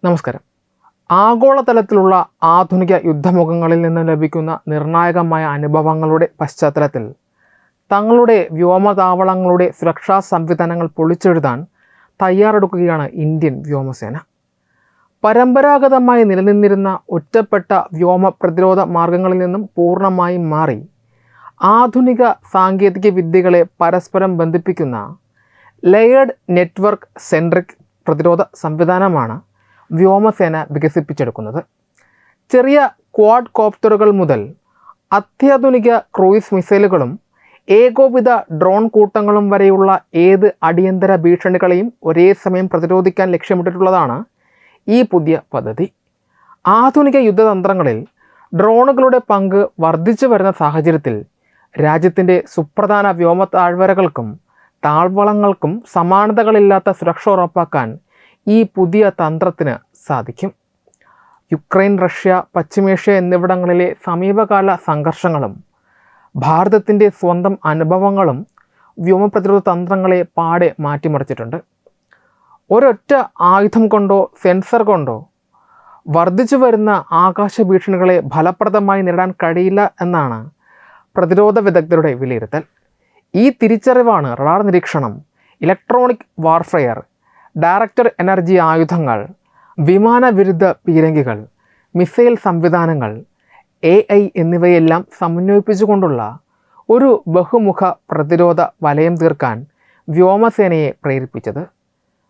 നമസ്കാരം. ആഗോളതലത്തിലുള്ള ആധുനിക യുദ്ധമുഖങ്ങളിൽ നിന്ന് ലഭിക്കുന്ന നിർണായകമായ അനുഭവങ്ങളുടെ പശ്ചാത്തലത്തിൽ തങ്ങളുടെ വ്യോമതാവളങ്ങളുടെ സുരക്ഷാ സംവിധാനങ്ങൾ പൊളിച്ചെഴുതാൻ തയ്യാറെടുക്കുകയാണ് ഇന്ത്യൻ വ്യോമസേന. പരമ്പരാഗതമായി നിലനിന്നിരുന്ന ഒറ്റപ്പെട്ട വ്യോമ പ്രതിരോധ മാർഗങ്ങളിൽ നിന്നും പൂർണ്ണമായും മാറി ആധുനിക സാങ്കേതിക വിദ്യകളെ പരസ്പരം ബന്ധിപ്പിക്കുന്ന ലെയേർഡ് നെറ്റ്വർക്ക് സെൻട്രിക് പ്രതിരോധ സംവിധാനമാണ് വ്യോമസേന വികസിപ്പിച്ചെടുക്കുന്നത്. ചെറിയ ക്വാഡ് കോപ്റ്ററുകൾ മുതൽ അത്യാധുനിക ക്രൂയിസ് മിസൈലുകളും ഏകോപിത ഡ്രോൺ കൂട്ടങ്ങളും വരെയുള്ള ഏത് അടിയന്തര ഭീഷണികളെയും ഒരേ സമയം പ്രതിരോധിക്കാൻ ലക്ഷ്യമിട്ടിട്ടുള്ളതാണ് ഈ പുതിയ പദ്ധതി. ആധുനിക യുദ്ധതന്ത്രങ്ങളിൽ ഡ്രോണുകളുടെ പങ്ക് വർദ്ധിച്ചു വരുന്ന സാഹചര്യത്തിൽ രാജ്യത്തിൻ്റെ സുപ്രധാന വ്യോമ താഴ്വരകൾക്കും താഴ്വളങ്ങൾക്കും സമാനതകളില്ലാത്ത സുരക്ഷ ഉറപ്പാക്കാൻ ഈ പുതിയ തന്ത്രത്തിന് സാധിക്കും. യുക്രൈൻ, റഷ്യ, പശ്ചിമേഷ്യ എന്നിവിടങ്ങളിലെ സമീപകാല സംഘർഷങ്ങളും ഭാരതത്തിൻ്റെ സ്വന്തം അനുഭവങ്ങളും വ്യോമപ്രതിരോധ തന്ത്രങ്ങളെ പാടെ മാറ്റിമറിച്ചിട്ടുണ്ട്. ഒരൊറ്റ ആയുധം കൊണ്ടോ സെൻസർ കൊണ്ടോ വർദ്ധിച്ചു വരുന്ന ആകാശ ഭീഷണികളെ ഫലപ്രദമായി നേരിടാൻ കഴിയില്ല എന്നാണ് പ്രതിരോധ വിദഗ്ധരുടെ വിലയിരുത്തൽ. ഈ തിരിച്ചറിവാണ് റഡാർ നിരീക്ഷണം, ഇലക്ട്രോണിക് വാർഫെയർ, ഡയറക്റ്റ് എനർജി ആയുധങ്ങൾ, വിമാനവിരുദ്ധ പീരങ്കികൾ, മിസൈൽ സംവിധാനങ്ങൾ, AI എന്നിവയെല്ലാം സമന്വയിപ്പിച്ചുകൊണ്ടുള്ള ഒരു ബഹുമുഖ പ്രതിരോധ വലയം തീർക്കാൻ വ്യോമസേനയെ പ്രേരിപ്പിച്ചത്.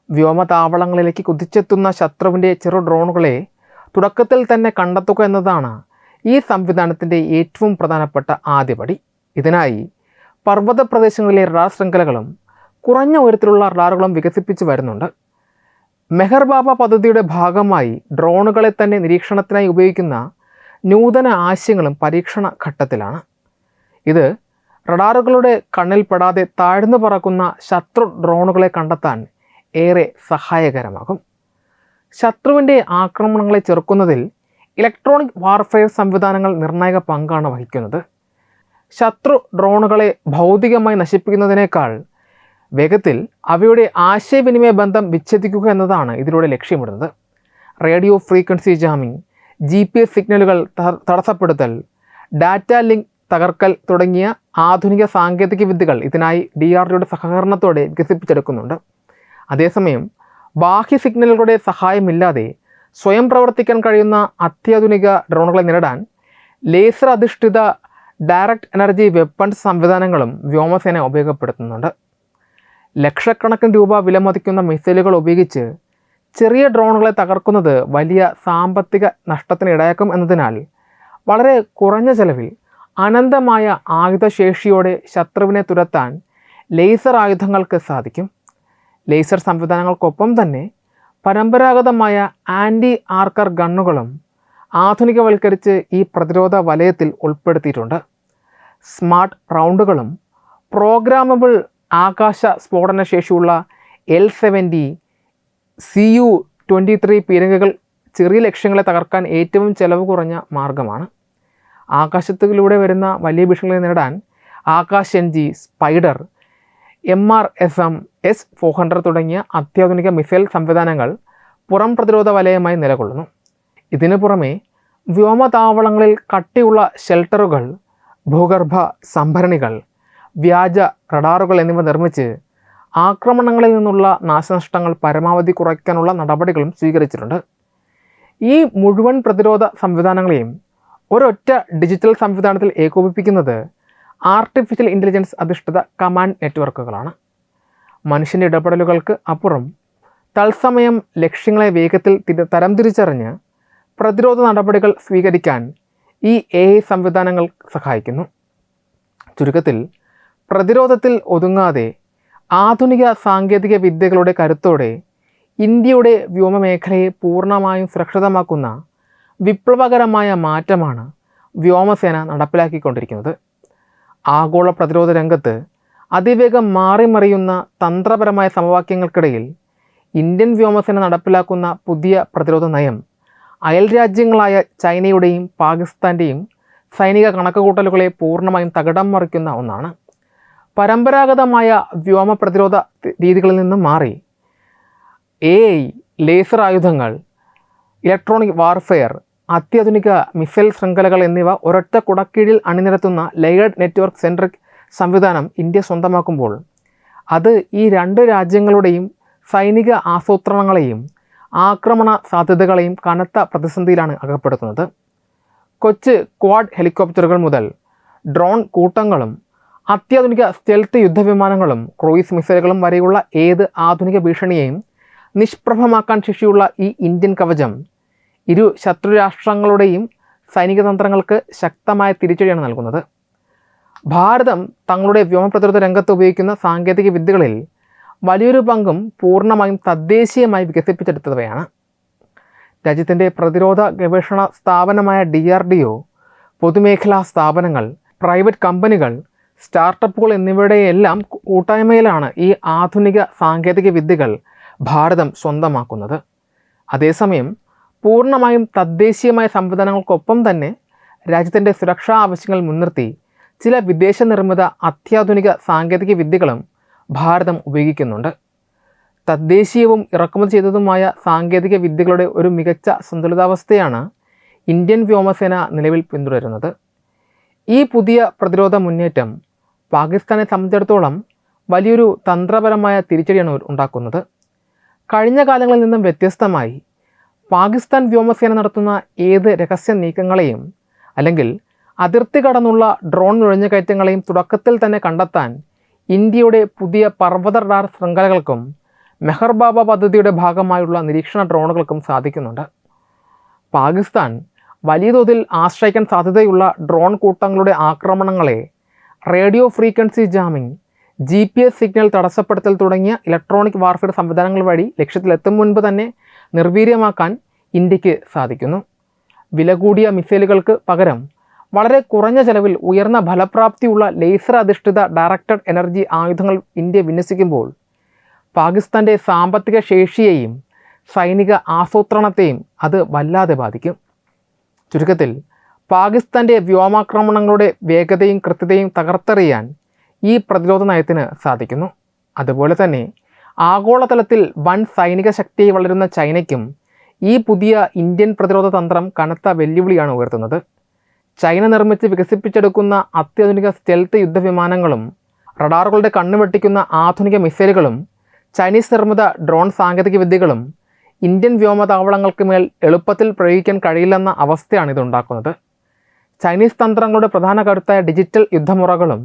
വ്യോമതാവളങ്ങളിലേക്ക് കുതിച്ചെത്തുന്ന ശത്രുവിൻ്റെ ചെറു ഡ്രോണുകളെ തുടക്കത്തിൽ തന്നെ കണ്ടെത്തുക എന്നതാണ് ഈ സംവിധാനത്തിൻ്റെ ഏറ്റവും പ്രധാനപ്പെട്ട ആദ്യപടി. ഇതിനായി പർവ്വത പ്രദേശങ്ങളിലെ റഡാർ ശൃംഖലകളും കുറഞ്ഞ ഉയരത്തിലുള്ള റഡാറുകളും വികസിപ്പിച്ചു വരുന്നുണ്ട്. മെഹർ ബാബ പദ്ധതിയുടെ ഭാഗമായി ഡ്രോണുകളെ തന്നെ നിരീക്ഷണത്തിനായി ഉപയോഗിക്കുന്ന നൂതന ആശയങ്ങളും പരീക്ഷണ ഘട്ടത്തിലാണ്. ഇത് റഡാറുകളുടെ കണ്ണിൽപ്പെടാതെ താഴ്ന്നു പറക്കുന്ന ശത്രു ഡ്രോണുകളെ കണ്ടെത്താൻ ഏറെ സഹായകരമാകും. ശത്രുവിൻ്റെ ആക്രമണങ്ങളെ ചെറുക്കുന്നതിൽ ഇലക്ട്രോണിക് വാർഫെയർ സംവിധാനങ്ങൾ നിർണായക പങ്കാണ് വഹിക്കുന്നത്. ശത്രു ഡ്രോണുകളെ ഭൗതികമായി നശിപ്പിക്കുന്നതിനേക്കാൾ വേഗത്തിൽ അവയുടെ ആശയവിനിമയ ബന്ധം വിച്ഛേദിക്കുക എന്നതാണ് ഇതിലൂടെ ലക്ഷ്യമിടുന്നത്. റേഡിയോ ഫ്രീക്വൻസി ജാമിംഗ്, GPS സിഗ്നലുകൾ തടസ്സപ്പെടുത്തൽ, ഡാറ്റ ലിങ്ക് തകർക്കൽ തുടങ്ങിയ ആധുനിക സാങ്കേതിക വിദ്യകൾ ഇതിനായി DRDOയുടെ സഹകരണത്തോടെ വികസിപ്പിച്ചെടുക്കുന്നുണ്ട്. അതേസമയം ബാഹ്യ സിഗ്നലുകളുടെ സഹായമില്ലാതെ സ്വയം പ്രവർത്തിക്കാൻ കഴിയുന്ന അത്യാധുനിക ഡ്രോണുകളെ നേരിടാൻ ലേസർ അധിഷ്ഠിത ഡയറക്റ്റ് എനർജി വെപ്പൺസ് സംവിധാനങ്ങളും വ്യോമസേന ഉപയോഗപ്പെടുത്തുന്നുണ്ട്. ലക്ഷക്കണക്കിന് രൂപ വിലമതിക്കുന്ന മിസൈലുകൾ ഉപയോഗിച്ച് ചെറിയ ഡ്രോണുകളെ തകർക്കുന്നത് വലിയ സാമ്പത്തിക നഷ്ടത്തിന് ഇടയാക്കും എന്നതിനാൽ വളരെ കുറഞ്ഞ ചെലവിൽ അനന്തമായ ആയുധശേഷിയോടെ ശത്രുവിനെ തുരത്താൻ ലേസർ ആയുധങ്ങൾക്ക് സാധിക്കും. ലേസർ സംവിധാനങ്ങൾക്കൊപ്പം തന്നെ പരമ്പരാഗതമായ ആൻറ്റി ആർക്കർ ഗണ്ണുകളും ആധുനികവൽക്കരിച്ച് ഈ പ്രതിരോധ വലയത്തിൽ ഉൾപ്പെടുത്തിയിട്ടുണ്ട്. സ്മാർട്ട് റൗണ്ടുകളും പ്രോഗ്രാമബിൾ ആകാശ സ്ഫോടന ശേഷിയുള്ള L-70, Cu-23 പീരങ്കികൾ ചെറിയ ലക്ഷ്യങ്ങളെ തകർക്കാൻ ഏറ്റവും ചെലവ് കുറഞ്ഞ മാർഗമാണ്. ആകാശത്തിലൂടെ വരുന്ന വലിയ ഭീഷണികളെ നേരിടാൻ Akash NG, spider, MRSM, S-400 തുടങ്ങിയ അത്യാധുനിക മിസൈൽ സംവിധാനങ്ങൾ പുറം പ്രതിരോധ വലയമായി നിലകൊള്ളുന്നു. ഇതിനു പുറമെ വ്യോമതാവളങ്ങളിൽ കട്ടിയുള്ള ഷെൽട്ടറുകൾ, ഭൂഗർഭ സംഭരണികൾ, വ്യാജ റഡാറുകൾ എന്നിവ നിർമ്മിച്ച് ആക്രമണങ്ങളിൽ നിന്നുള്ള നാശനഷ്ടങ്ങൾ പരമാവധി കുറയ്ക്കാനുള്ള നടപടികളും സ്വീകരിച്ചിട്ടുണ്ട്. ഈ മുഴുവൻ പ്രതിരോധ സംവിധാനങ്ങളെയും ഒരൊറ്റ ഡിജിറ്റൽ സംവിധാനത്തിൽ ഏകോപിപ്പിക്കുന്നത് ആർട്ടിഫിഷ്യൽ ഇൻ്റലിജൻസ് അധിഷ്ഠിത കമാൻഡ് നെറ്റ്വർക്കുകളാണ്. മനുഷ്യൻ്റെ ഇടപെടലുകൾക്ക് അപ്പുറം തത്സമയം ലക്ഷ്യങ്ങളെ വേഗത്തിൽ തരംതിരിച്ചറിഞ്ഞ് പ്രതിരോധ നടപടികൾ സ്വീകരിക്കാൻ ഈ AI സംവിധാനങ്ങൾ സഹായിക്കുന്നു. ചുരുക്കത്തിൽ, പ്രതിരോധത്തിൽ ഒതുങ്ങാതെ ആധുനിക സാങ്കേതിക വിദ്യകളുടെ കരുത്തോടെ ഇന്ത്യയുടെ വ്യോമമേഖലയെ പൂർണ്ണമായും സുരക്ഷിതമാക്കുന്ന വിപ്ലവകരമായ മാറ്റമാണ് വ്യോമസേന നടപ്പിലാക്കിക്കൊണ്ടിരിക്കുന്നത്. ആഗോള പ്രതിരോധ രംഗത്ത് അതിവേഗം മാറിമറിയുന്ന തന്ത്രപരമായ സമവാക്യങ്ങൾക്കിടയിൽ ഇന്ത്യൻ വ്യോമസേന നടപ്പിലാക്കുന്ന പുതിയ പ്രതിരോധ നയം അയൽ രാജ്യങ്ങളായ ചൈനയുടെയും പാകിസ്ഥാൻ്റെയും സൈനിക കണക്കുകൂട്ടലുകളെ പൂർണ്ണമായും തകിടം മറിക്കുന്ന ഒന്നാണ്. പരമ്പരാഗതമായ വ്യോമ പ്രതിരോധ രീതികളിൽ നിന്നും മാറി AI, ലേസർ ആയുധങ്ങൾ, ഇലക്ട്രോണിക് വാർഫെയർ, അത്യാധുനിക മിസൈൽ ശൃംഖലകൾ എന്നിവ ഒരൊറ്റ കുടക്കീഴിൽ അണിനിരത്തുന്ന ലെയേർഡ് നെറ്റ്വർക്ക് സെൻട്രിക് സംവിധാനം ഇന്ത്യ സ്വന്തമാക്കുമ്പോൾ അത് ഈ രണ്ട് രാജ്യങ്ങളുടെയും സൈനിക ആസൂത്രണങ്ങളെയും ആക്രമണ സാധ്യതകളെയും കനത്ത പ്രതിസന്ധിയിലാണ് അകപ്പെടുത്തുന്നത്. കൊച്ചു ക്വാഡ് ഹെലികോപ്റ്ററുകൾ മുതൽ ഡ്രോൺ കൂട്ടങ്ങളും അത്യാധുനിക സ്റ്റെൽത്ത് യുദ്ധവിമാനങ്ങളും ക്രൂയിസ് മിസൈലുകളും വരെയുള്ള ഏത് ആധുനിക ഭീഷണിയെയും നിഷ്പ്രഭമാക്കാൻ ശേഷിയുള്ള ഈ ഇന്ത്യൻ കവചം ഇരു ശത്രുരാഷ്ട്രങ്ങളുടെയും സൈനിക തന്ത്രങ്ങൾക്ക് ശക്തമായ തിരിച്ചടിയാണ് നൽകുന്നത്. ഭാരതം തങ്ങളുടെ വ്യോമപ്രതിരോധ രംഗത്ത് ഉപയോഗിക്കുന്ന സാങ്കേതിക വിദ്യകളിൽ വലിയൊരു പങ്കും പൂർണ്ണമായും തദ്ദേശീയമായി വികസിപ്പിച്ചെടുത്തവയാണ്. രാജ്യത്തിൻ്റെ പ്രതിരോധ ഗവേഷണ സ്ഥാപനമായ DRDO, പൊതുമേഖലാ സ്ഥാപനങ്ങൾ, പ്രൈവറ്റ് കമ്പനികൾ, സ്റ്റാർട്ടപ്പുകൾ എന്നിവയുടെയെല്ലാം കൂട്ടായ്മയിലാണ് ഈ ആധുനിക സാങ്കേതിക വിദ്യകൾ ഭാരതം സ്വന്തമാക്കുന്നത്. അതേസമയം പൂർണ്ണമായും തദ്ദേശീയമായ സംവിധാനങ്ങൾക്കൊപ്പം തന്നെ രാജ്യത്തിൻ്റെ സുരക്ഷാ ആവശ്യങ്ങൾ മുൻനിർത്തി ചില വിദേശ നിർമ്മിത അത്യാധുനിക സാങ്കേതിക വിദ്യകളും ഭാരതം ഉപയോഗിക്കുന്നുണ്ട്. തദ്ദേശീയവും ഇറക്കുമതി ചെയ്തതുമായ സാങ്കേതിക വിദ്യകളുടെ ഒരു മികച്ച സന്തുലിതാവസ്ഥയാണ് ഇന്ത്യൻ വ്യോമസേന നിലവിൽ പിന്തുടരുന്നത്. ഈ പുതിയ പ്രതിരോധ മുന്നേറ്റം പാകിസ്ഥാനെ സംബന്ധിച്ചിടത്തോളം വലിയൊരു തന്ത്രപരമായ തിരിച്ചടിയാണ് ഉണ്ടാക്കുന്നത്. കഴിഞ്ഞ കാലങ്ങളിൽ നിന്നും വ്യത്യസ്തമായി പാകിസ്ഥാൻ വ്യോമസേന നടത്തുന്ന ഏത് രഹസ്യ നീക്കങ്ങളെയും അല്ലെങ്കിൽ അതിർത്തി കടന്നുള്ള ഡ്രോൺ നുഴഞ്ഞുകയറ്റങ്ങളെയും തുടക്കത്തിൽ തന്നെ കണ്ടെത്താൻ ഇന്ത്യയുടെ പുതിയ പർവ്വത റഡാർ ശൃംഖലകൾക്കും മെഹർ ബാബ പദ്ധതിയുടെ ഭാഗമായുള്ള നിരീക്ഷണ ഡ്രോണുകൾക്കും സാധിക്കുന്നുണ്ട്. പാകിസ്ഥാൻ വലിയ തോതിൽ ആശ്രയിക്കാൻ സാധ്യതയുള്ള ഡ്രോൺ കൂട്ടങ്ങളുടെ ആക്രമണങ്ങളെ radio frequency jamming, GPS signal തടസ്സപ്പെടുത്തൽ തുടങ്ങിയ ഇലക്ട്രോണിക് വാർഫെയർ സംവിധാനങ്ങൾ വഴി ലക്ഷ്യത്തിലെത്തും മുൻപ് തന്നെ നിർവീര്യമാക്കാൻ ഇന്ത്യക്ക് സാധിക്കുന്നു. വില കൂടിയ മിസൈലുകൾക്ക് പകരം വളരെ കുറഞ്ഞ ചെലവിൽ ഉയർന്ന ഫലപ്രാപ്തിയുള്ള ലേസർ അധിഷ്ഠിത ഡയറക്റ്റഡ് എനർജി ആയുധങ്ങൾ ഇന്ത്യ വിന്യസിക്കുമ്പോൾ പാകിസ്ഥാൻ്റെ സാമ്പത്തിക ശേഷിയെയും സൈനിക ആസൂത്രണത്തെയും അത് വല്ലാതെ ബാധിക്കും. ചുരുക്കത്തിൽ പാകിസ്ഥാൻ്റെ വ്യോമാക്രമണങ്ങളുടെ വേഗതയും കൃത്യതയും തകർത്തെറിയാൻ ഈ പ്രതിരോധ നയത്തിന് സാധിക്കുന്നു. അതുപോലെ തന്നെ ആഗോളതലത്തിൽ വൻ സൈനിക ശക്തിയായി വളരുന്ന ചൈനയ്ക്കും ഈ പുതിയ ഇന്ത്യൻ പ്രതിരോധ തന്ത്രം കനത്ത വെല്ലുവിളിയാണ് ഉയർത്തുന്നത്. ചൈന നിർമ്മിച്ച് വികസിപ്പിച്ചെടുക്കുന്ന അത്യാധുനിക സ്റ്റെൽത്ത് യുദ്ധവിമാനങ്ങളും റഡാറുകളുടെ കണ്ണുവെട്ടിക്കുന്ന ആധുനിക മിസൈലുകളും ചൈനീസ് നിർമ്മിത ഡ്രോൺ സാങ്കേതിക വിദ്യകളും ഇന്ത്യൻ വ്യോമതാവളങ്ങൾക്ക് മേൽ എളുപ്പത്തിൽ പ്രയോഗിക്കാൻ കഴിയില്ലെന്ന അവസ്ഥയാണ് ഇതുണ്ടാക്കുന്നത്. ചൈനീസ് തന്ത്രങ്ങളുടെ പ്രധാന കരുത്തായ ഡിജിറ്റൽ യുദ്ധമുറകളും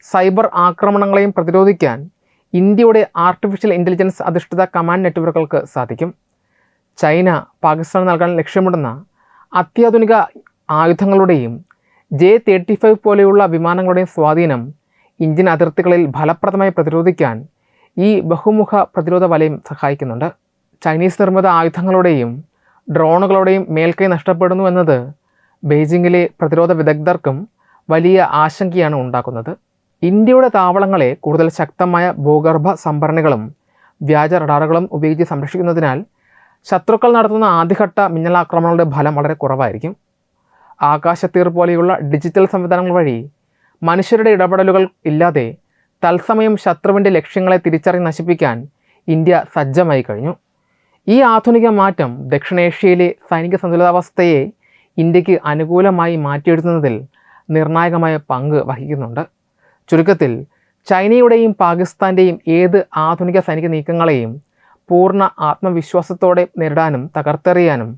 സൈബർ ആക്രമണങ്ങളെയും പ്രതിരോധിക്കാൻ ഇന്ത്യയുടെ ആർട്ടിഫിഷ്യൽ ഇൻ്റലിജൻസ് അധിഷ്ഠിത കമാൻഡ് നെറ്റ്വർക്കുകൾക്ക് സാധിക്കും. ചൈന പാകിസ്ഥാൻ നൽകാൻ ലക്ഷ്യമിടുന്ന അത്യാധുനിക ആയുധങ്ങളുടെയും J-35 പോലെയുള്ള വിമാനങ്ങളുടെയും സ്വാധീനം ഇന്ത്യൻ അതിർത്തികളിൽ ഫലപ്രദമായി പ്രതിരോധിക്കാൻ ഈ ബഹുമുഖ പ്രതിരോധ വലയം സഹായിക്കുന്നുണ്ട്. ചൈനീസ് നിർമ്മിത ആയുധങ്ങളുടെയും ഡ്രോണുകളുടെയും മേൽക്കൈ നഷ്ടപ്പെടുന്നു എന്നത് ബെയ്ജിങ്ങിലെ പ്രതിരോധ വിദഗ്ധർക്കും വലിയ ആശങ്കയാണ് ഉണ്ടാക്കുന്നത്. ഇന്ത്യയുടെ താവളങ്ങളെ കൂടുതൽ ശക്തമായ ഭൂഗർഭ സംഭരണികളും വ്യാജ റഡാറുകളും ഉപയോഗിച്ച് സംരക്ഷിക്കുന്നതിനാൽ ശത്രുക്കൾ നടത്തുന്ന ആദ്യഘട്ട മിന്നലാക്രമണങ്ങളുടെ ഫലം വളരെ കുറവായിരിക്കും. ആകാശത്തീർ പോലെയുള്ള ഡിജിറ്റൽ സംവിധാനങ്ങൾ വഴി മനുഷ്യരുടെ ഇടപെടലുകൾ ഇല്ലാതെ തത്സമയം ശത്രുവിൻ്റെ ലക്ഷ്യങ്ങളെ തിരിച്ചറിഞ്ഞ് നശിപ്പിക്കാൻ ഇന്ത്യ സജ്ജമായി കഴിഞ്ഞു. ഈ ആധുനിക മാറ്റം ദക്ഷിണേഷ്യയിലെ സൈനിക സന്തുലിതാവസ്ഥയെ ഇന്ത്യക്ക് അനുകൂലമായി മാറ്റിയെടുക്കുന്നതിൽ നിർണായകമായ പങ്ക് വഹിക്കുന്നുണ്ട്. ചുരുക്കത്തിൽ ചൈനയുടെയും പാകിസ്ഥാൻ്റെയും ഏത് ആധുനിക സൈനിക നീക്കങ്ങളെയും പൂർണ്ണ ആത്മവിശ്വാസത്തോടെ നേരിടാനും തകർത്തെറിയാനും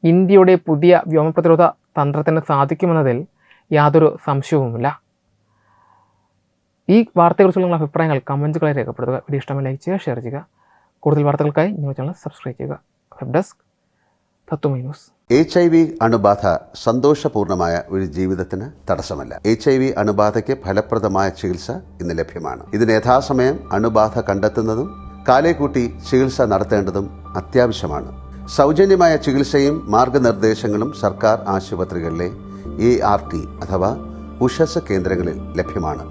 ഇന്ത്യയുടെ പുതിയ വ്യോമപ്രതിരോധ തന്ത്രത്തിന് സാധിക്കുമെന്നതിൽ യാതൊരു സംശയവുമില്ല. ഈ വാർത്തയെക്കുറിച്ചുള്ള നിങ്ങളുടെ അഭിപ്രായങ്ങൾ കമൻറ്റുകളെ രേഖപ്പെടുത്തുക. വീഡിയോ ഇഷ്ടമായി ലൈക്ക് ചെയ്യുക, ഷെയർ ചെയ്യുക. കൂടുതൽ വാർത്തകൾക്കായി ഞങ്ങളുടെ ചാനൽ സബ്സ്ക്രൈബ് ചെയ്യുക. വെബ് ഡെസ്ക് തത്വമൈ ന്യൂസ്. HIV അണുബാധ സന്തോഷപൂർണമായ ഒരു ജീവിതത്തിന് തടസ്സമല്ല. HIV അണുബാധയ്ക്ക് ഫലപ്രദമായ ചികിത്സ ഇന്ന് ലഭ്യമാണ്. ഇതിന് യഥാസമയം അണുബാധ കണ്ടെത്തുന്നതും കാലേക്കൂട്ടി ചികിത്സ നടത്തേണ്ടതും അത്യാവശ്യമാണ്. സൗജന്യമായ ചികിത്സയും മാർഗനിർദ്ദേശങ്ങളും സർക്കാർ ആശുപത്രികളിലെ ART അഥവാ ഉഷസ് കേന്ദ്രങ്ങളിൽ ലഭ്യമാണ്.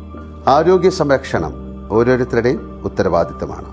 ആരോഗ്യ സംരക്ഷണം ഓരോരുത്തരുടെയും ഉത്തരവാദിത്തമാണ്.